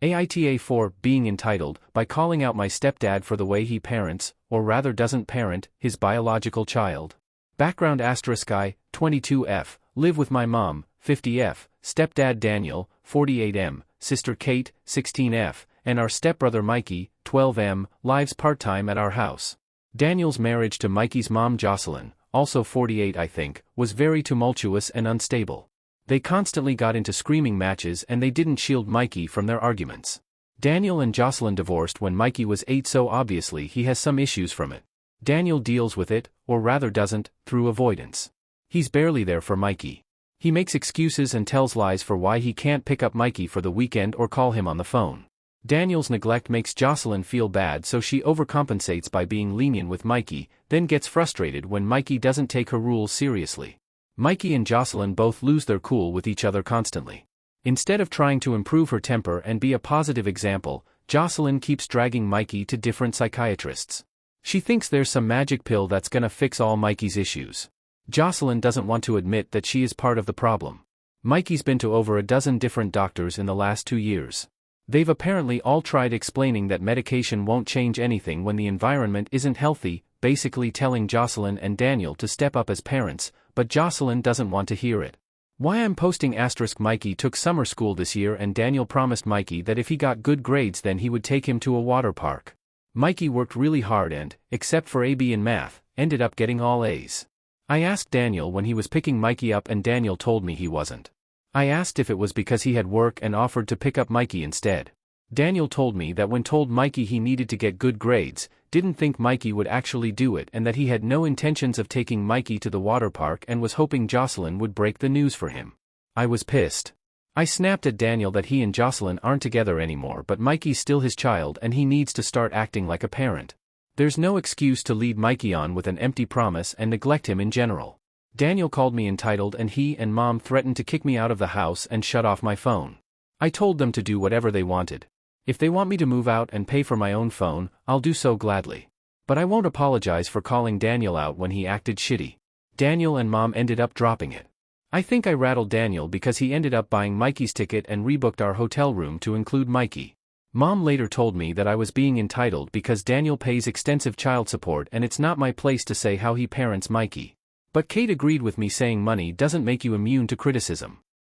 AITA 4. Being entitled, by calling out my stepdad for the way he parents, or rather doesn't parent, his biological child. Background *I, 22F, live with my mom, 50F, stepdad Daniel, 48M, sister Kate, 16F, and our stepbrother Mikey, 12M, lives part-time at our house. Daniel's marriage to Mikey's mom Jocelyn, also 48 I think, was very tumultuous and unstable. They constantly got into screaming matches and they didn't shield Mikey from their arguments. Daniel and Jocelyn divorced when Mikey was 8, so obviously he has some issues from it. Daniel deals with it, or rather doesn't, through avoidance. He's barely there for Mikey. He makes excuses and tells lies for why he can't pick up Mikey for the weekend or call him on the phone. Daniel's neglect makes Jocelyn feel bad, so she overcompensates by being lenient with Mikey, then gets frustrated when Mikey doesn't take her rules seriously. Mikey and Jocelyn both lose their cool with each other constantly. Instead of trying to improve her temper and be a positive example, Jocelyn keeps dragging Mikey to different psychiatrists. She thinks there's some magic pill that's gonna fix all Mikey's issues. Jocelyn doesn't want to admit that she is part of the problem. Mikey's been to over a dozen different doctors in the last 2 years. They've apparently all tried explaining that medication won't change anything when the environment isn't healthy, basically telling Jocelyn and Daniel to step up as parents, but Jocelyn doesn't want to hear it. Why I'm posting * Mikey took summer school this year and Daniel promised Mikey that if he got good grades then he would take him to a water park. Mikey worked really hard and, except for AB in math, ended up getting all A's. I asked Daniel when he was picking Mikey up and Daniel told me he wasn't. I asked if it was because he had work and offered to pick up Mikey instead. Daniel told me that when told Mikey he needed to get good grades, didn't think Mikey would actually do it and that he had no intentions of taking Mikey to the water park and was hoping Jocelyn would break the news for him. I was pissed. I snapped at Daniel that he and Jocelyn aren't together anymore, but Mikey's still his child and he needs to start acting like a parent. There's no excuse to lead Mikey on with an empty promise and neglect him in general. Daniel called me entitled and he and Mom threatened to kick me out of the house and shut off my phone. I told them to do whatever they wanted. If they want me to move out and pay for my own phone, I'll do so gladly. But I won't apologize for calling Daniel out when he acted shitty. Daniel and Mom ended up dropping it. I think I rattled Daniel because he ended up buying Mikey's ticket and rebooked our hotel room to include Mikey. Mom later told me that I was being entitled because Daniel pays extensive child support and it's not my place to say how he parents Mikey. But Kate agreed with me, saying money doesn't make you immune to criticism.